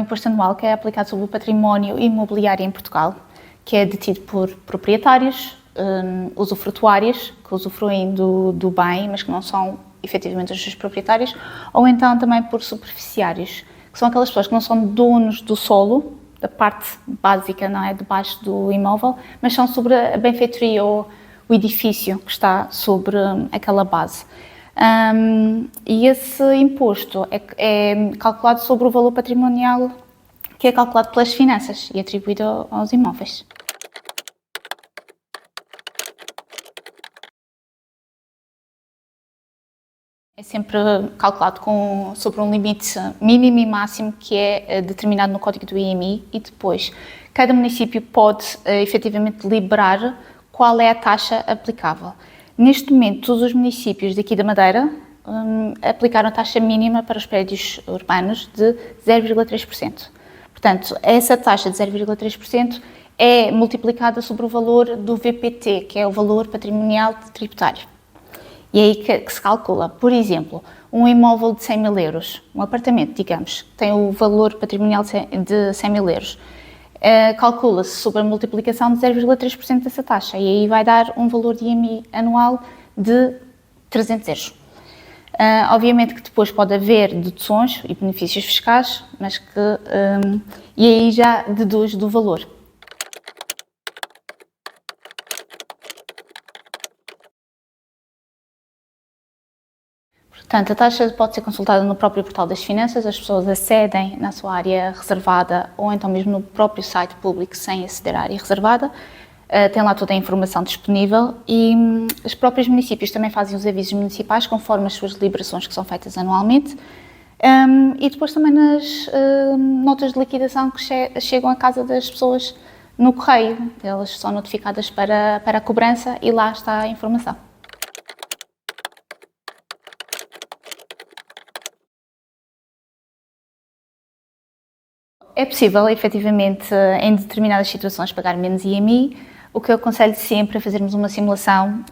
imposto anual que é aplicado sobre o património imobiliário em Portugal, que é detido por proprietários, usufrutuários, que usufruem do bem, mas que não são efetivamente os seus proprietários, ou então também por superficiários, que são aquelas pessoas que não são donos do solo, da parte básica, não é, debaixo do imóvel, mas são sobre a benfeitoria ou o edifício que está sobre aquela base. E esse imposto é calculado sobre o valor patrimonial que é calculado pelas finanças e atribuído aos imóveis. É sempre calculado sobre um limite mínimo e máximo que é determinado no código do IMI e depois cada município pode efetivamente liberar qual é a taxa aplicável. Neste momento, todos os municípios daqui da Madeira aplicaram a taxa mínima para os prédios urbanos de 0,3%. Portanto, essa taxa de 0,3% é multiplicada sobre o valor do VPT, que é o valor patrimonial tributário. E é aí que se calcula. Por exemplo, um imóvel de 100 mil euros, um apartamento, digamos, que tem o valor patrimonial de 100 mil euros, calcula-se sobre a multiplicação de 0,3% dessa taxa e aí vai dar um valor de IMI anual de 300 euros. Obviamente que depois pode haver deduções e benefícios fiscais, mas e aí já deduz do valor. Portanto, a taxa pode ser consultada no próprio portal das finanças, as pessoas acedem na sua área reservada ou então mesmo no próprio site público sem aceder à área reservada, tem lá toda a informação disponível e os próprios municípios também fazem os avisos municipais conforme as suas deliberações que são feitas anualmente e depois também nas notas de liquidação que chegam à casa das pessoas no correio, elas são notificadas para a cobrança e lá está a informação. É possível, efetivamente, em determinadas situações, pagar menos IMI. O que eu aconselho sempre a fazermos uma simulação,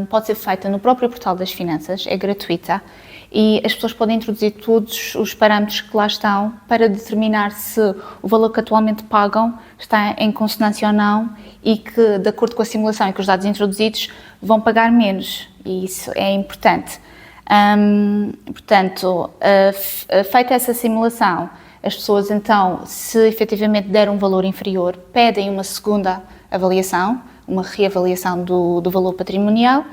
pode ser feita no próprio portal das finanças, é gratuita, e as pessoas podem introduzir todos os parâmetros que lá estão para determinar se o valor que atualmente pagam está em consonância ou não e que, de acordo com a simulação e com os dados introduzidos, vão pagar menos, e isso é importante. Portanto, feita essa simulação, as pessoas então, se efetivamente der um valor inferior, pedem uma segunda avaliação, uma reavaliação do valor patrimonial.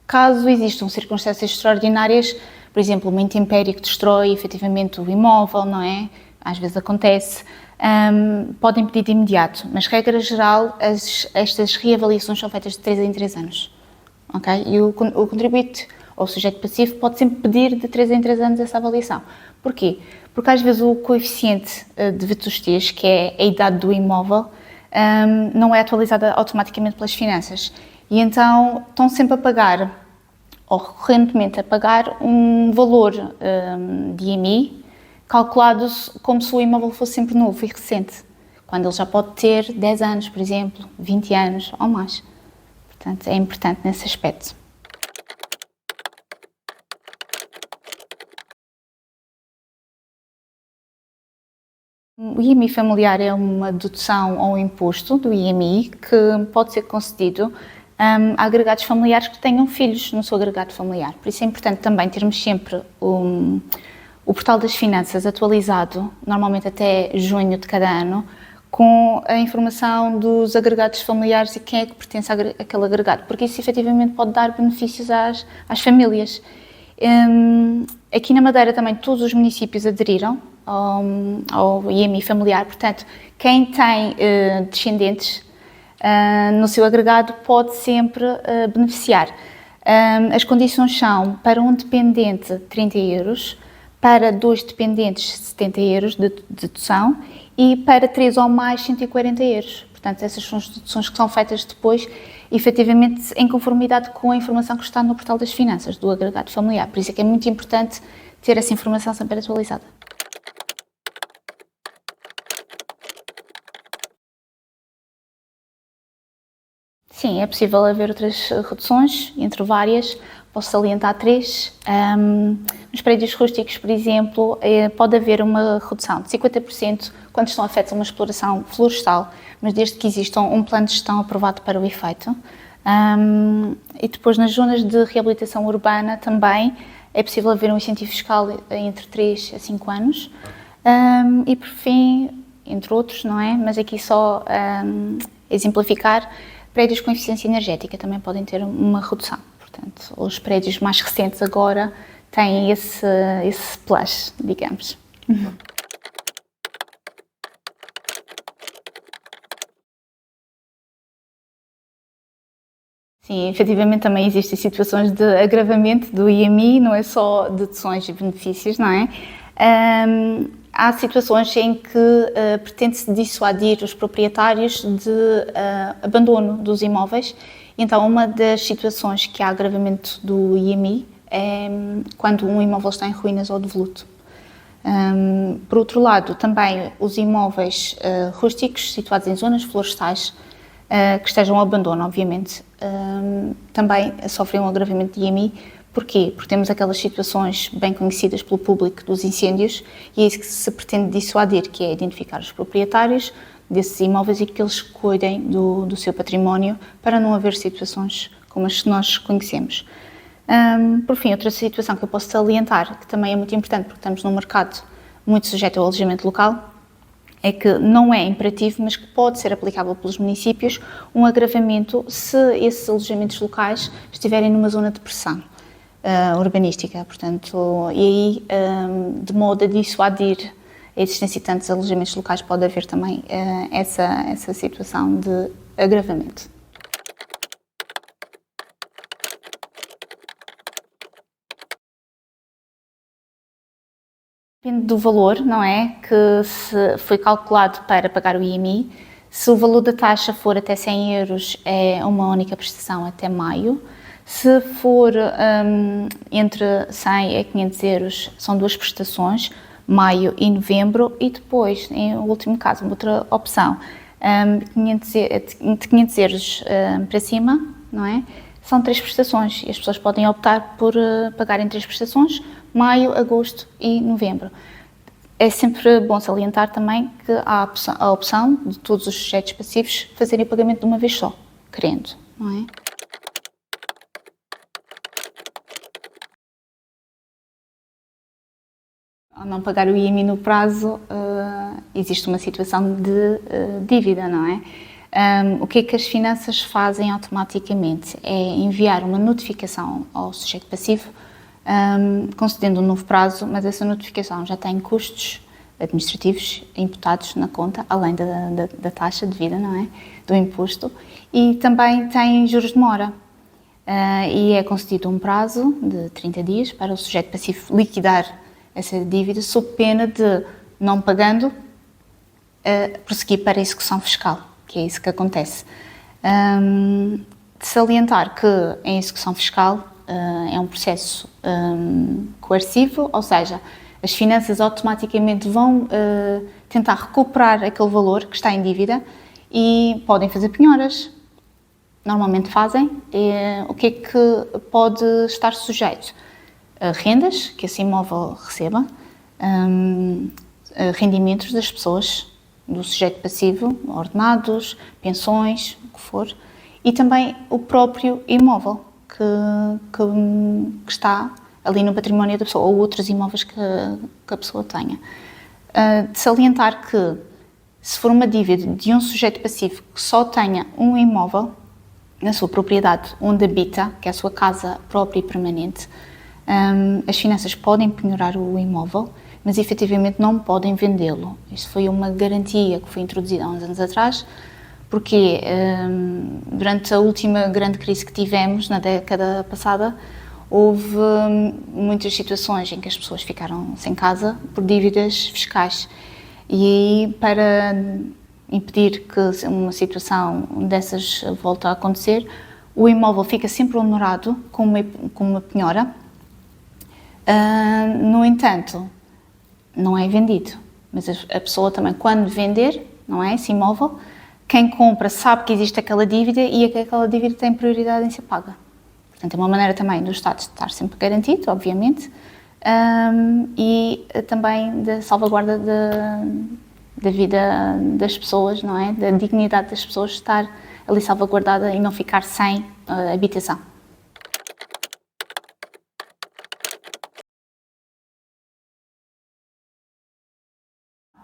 Caso existam circunstâncias extraordinárias, por exemplo, uma intempérie que destrói efetivamente o imóvel, não é? Às vezes acontece, podem pedir de imediato, mas regra geral, estas reavaliações são feitas de 3 em 3 anos. Okay? E o contribuinte ou o sujeito passivo pode sempre pedir de 3 em 3 anos essa avaliação. Porquê? Porque às vezes o coeficiente de vetustias, que é a idade do imóvel, não é atualizado automaticamente pelas finanças. E então estão sempre a pagar, ou recorrentemente a pagar, um valor de IMI calculado como se o imóvel fosse sempre novo e recente, quando ele já pode ter 10 anos, por exemplo, 20 anos ou mais. Portanto, é importante nesse aspecto. O IMI familiar é uma dedução ou um imposto do IMI que pode ser concedido a agregados familiares que tenham filhos no seu agregado familiar. Por isso é importante também termos sempre o portal das finanças atualizado, normalmente até junho de cada ano, com a informação dos agregados familiares e quem é que pertence àquele agregado, porque isso efetivamente pode dar benefícios às famílias. Aqui na Madeira também todos os municípios aderiram ao IMI familiar, portanto, quem tem descendentes no seu agregado pode sempre beneficiar. As condições são para um dependente 30 euros, para 2 dependentes 70 euros de dedução e para 3 ou mais 140 euros. Portanto, essas são as deduções que são feitas depois, efetivamente, em conformidade com a informação que está no portal das finanças, do agregado familiar. Por isso é que é muito importante ter essa informação sempre atualizada. Sim, é possível haver outras reduções, entre várias. Posso salientar três. Nos prédios rústicos, por exemplo, pode haver uma redução de 50% quando estão afetos a uma exploração florestal, mas desde que exista um plano de gestão aprovado para o efeito. E depois, nas zonas de reabilitação urbana, também é possível haver um incentivo fiscal entre 3 a 5 anos. E, por fim, entre outros, não é? Mas aqui só exemplificar, prédios com eficiência energética também podem ter uma redução. Portanto, os prédios mais recentes agora têm esse plus, digamos. Sim, efetivamente também existem situações de agravamento do IMI, não é só deduções e benefícios, não é? Há situações em que pretende-se dissuadir os proprietários de abandono dos imóveis. Então, uma das situações que há agravamento do IMI é quando um imóvel está em ruínas ou devoluto. Por outro lado, também os imóveis rústicos situados em zonas florestais que estejam ao abandono, obviamente, também sofrem um agravamento de IMI. Porquê? Porque temos aquelas situações bem conhecidas pelo público dos incêndios e é isso que se pretende dissuadir, que é identificar os proprietários desses imóveis e que eles cuidem do seu património para não haver situações como as que nós conhecemos. Por fim, outra situação que eu posso salientar, que também é muito importante porque estamos num mercado muito sujeito ao alojamento local, é que não é imperativo, mas que pode ser aplicável pelos municípios, um agravamento se esses alojamentos locais estiverem numa zona de pressão urbanística, portanto, e aí, de modo a dissuadir a existência de tantos alojamentos locais, pode haver também essa situação de agravamento. Depende do valor, não é? Que se foi calculado para pagar o IMI. Se o valor da taxa for até 100 euros, é uma única prestação até maio. Se for entre 100 e 500 euros, são duas prestações, maio e novembro, e depois, em último caso, uma outra opção, de 500 euros para cima, não é? São 3 prestações e as pessoas podem optar por pagarem 3 prestações, maio, agosto e novembro. É sempre bom salientar também que há a opção de todos os sujeitos passivos fazerem o pagamento de uma vez só, querendo, não é? Ao não pagar o IMI no prazo, existe uma situação de dívida, não é? O que é que as finanças fazem automaticamente? É enviar uma notificação ao sujeito passivo, concedendo um novo prazo, mas essa notificação já tem custos administrativos imputados na conta, além da taxa devida, não é? Do imposto, e também tem juros de mora. E é concedido um prazo de 30 dias para o sujeito passivo liquidar essa dívida, sob pena de, não pagando, prosseguir para a execução fiscal, que é isso que acontece. De salientar que a execução fiscal é um processo coercivo, ou seja, as finanças automaticamente vão tentar recuperar aquele valor que está em dívida e podem fazer penhoras. Normalmente fazem. O que é que pode estar sujeito? Rendas que esse imóvel receba, rendimentos das pessoas, do sujeito passivo, ordenados, pensões, o que for, e também o próprio imóvel que está ali no património da pessoa, ou outros imóveis que a pessoa tenha. De salientar que, se for uma dívida de um sujeito passivo que só tenha um imóvel na sua propriedade onde habita, que é a sua casa própria e permanente, as finanças podem penhorar o imóvel, mas efetivamente não podem vendê-lo. Isso foi uma garantia que foi introduzida há uns anos atrás, porque durante a última grande crise que tivemos, na década passada, houve muitas situações em que as pessoas ficaram sem casa por dívidas fiscais. E aí, para impedir que uma situação dessas volte a acontecer, o imóvel fica sempre honorado com uma penhora. No entanto, não é vendido, mas a pessoa também, quando vender, não é, esse imóvel, quem compra sabe que existe aquela dívida e que aquela dívida tem prioridade em ser paga. Portanto, é uma maneira também do Estado estar sempre garantido, obviamente, e também da salvaguarda da vida das pessoas, não é? Da dignidade das pessoas estar ali salvaguardada e não ficar sem habitação.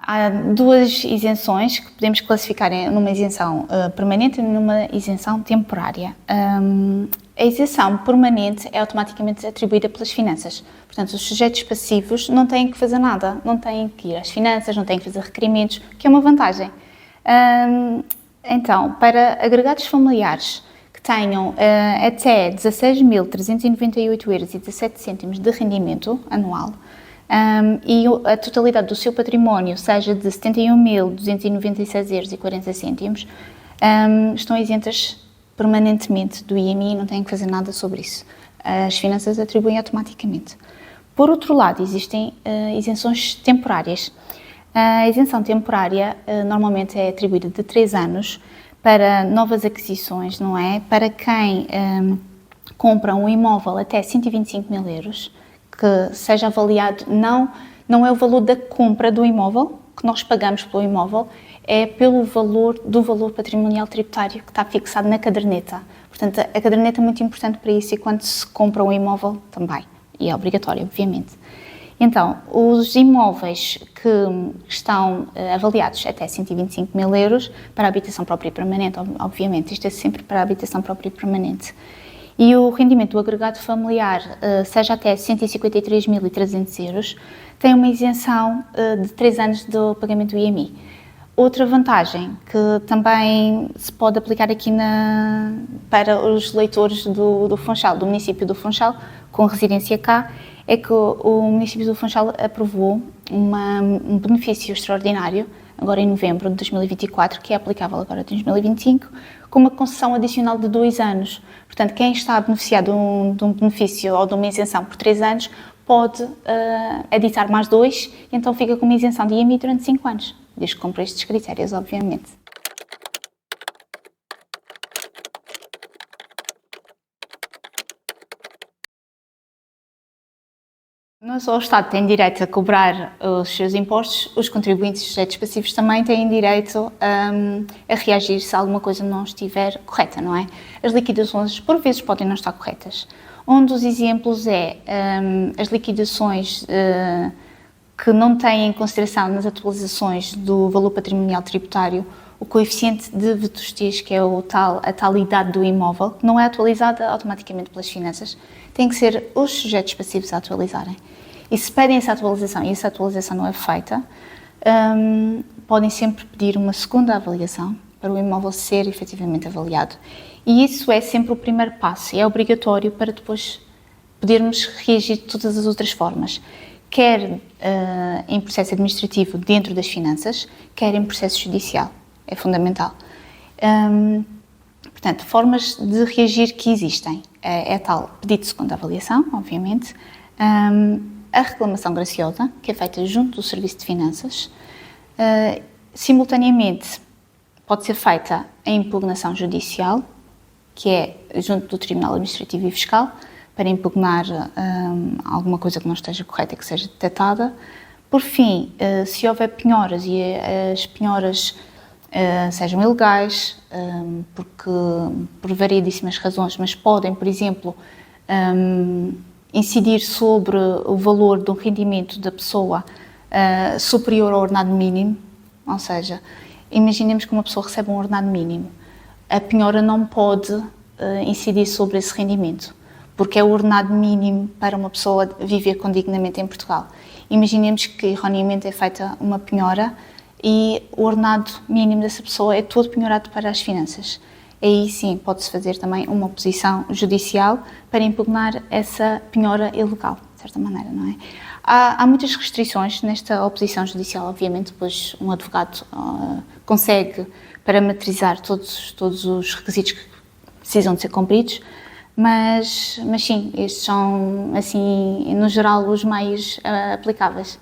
Há duas isenções que podemos classificar numa isenção permanente e numa isenção temporária. A isenção permanente é automaticamente atribuída pelas finanças. Portanto, os sujeitos passivos não têm que fazer nada, não têm que ir às finanças, não têm que fazer requerimentos, que é uma vantagem. Então, para agregados familiares que tenham até 16.398,17 € de rendimento anual, e a totalidade do seu património seja de 71.296,40 €, estão isentas permanentemente do IMI e não têm que fazer nada sobre isso. As finanças atribuem automaticamente. Por outro lado, existem isenções temporárias. A isenção temporária normalmente é atribuída de 3 anos para novas aquisições, não é? Para quem compra um imóvel até 125.000 €, que seja avaliado, não é o valor da compra do imóvel, que nós pagamos pelo imóvel, é pelo valor do valor patrimonial tributário que está fixado na caderneta. Portanto, a caderneta é muito importante para isso e quando se compra um imóvel também, e é obrigatório, obviamente. Então, os imóveis que estão avaliados até 125.000 € para a habitação própria e permanente, obviamente, isto é sempre para a habitação própria e permanente, e o rendimento do agregado familiar seja até 153.300 €, tem uma isenção de 3 anos do pagamento do IMI. Outra vantagem que também se pode aplicar aqui para os leitores do Funchal, do município do Funchal, com residência cá, é que o município do Funchal aprovou um benefício extraordinário, agora em novembro de 2024, que é aplicável agora em 2025, com uma concessão adicional de 2 anos. Portanto, quem está a beneficiar de um benefício ou de uma isenção por 3 anos pode aditar mais 2 e então fica com uma isenção de IMI durante 5 anos, desde que cumpra estes critérios, obviamente. Não só o Estado tem direito a cobrar os seus impostos, os contribuintes sujeitos passivos também têm direito a reagir se alguma coisa não estiver correta, não é? As liquidações, por vezes, podem não estar corretas. Um dos exemplos é as liquidações que não têm em consideração nas atualizações do valor patrimonial tributário o coeficiente de vetustez, que é a tal idade do imóvel, que não é atualizada automaticamente pelas finanças, tem que ser os sujeitos passivos a atualizarem. E se pedem essa atualização e essa atualização não é feita, podem sempre pedir uma segunda avaliação para o imóvel ser efetivamente avaliado. E isso é sempre o primeiro passo, é obrigatório para depois podermos reagir de todas as outras formas, quer em processo administrativo dentro das finanças, quer em processo judicial. É fundamental. Portanto, formas de reagir que existem. É tal pedido de segunda avaliação, obviamente, a reclamação graciosa, que é feita junto do Serviço de Finanças. Simultaneamente, pode ser feita a impugnação judicial, que é junto do Tribunal Administrativo e Fiscal, para impugnar alguma coisa que não esteja correta e que seja detectada. Por fim, se houver penhoras e as penhoras sejam ilegais, porque por variedíssimas razões, mas podem, por exemplo, incidir sobre o valor do rendimento da pessoa superior ao ordenado mínimo, ou seja, imaginemos que uma pessoa recebe um ordenado mínimo, a penhora não pode incidir sobre esse rendimento, porque é o ordenado mínimo para uma pessoa viver condignamente em Portugal. Imaginemos que erroneamente é feita uma penhora e o ordenado mínimo dessa pessoa é todo penhorado para as finanças. Aí sim pode-se fazer também uma oposição judicial para impugnar essa penhora ilegal, de certa maneira, não é? Há muitas restrições nesta oposição judicial, obviamente, pois um advogado consegue parametrizar todos os requisitos que precisam de ser cumpridos, mas sim, estes são, assim, no geral, os mais aplicáveis.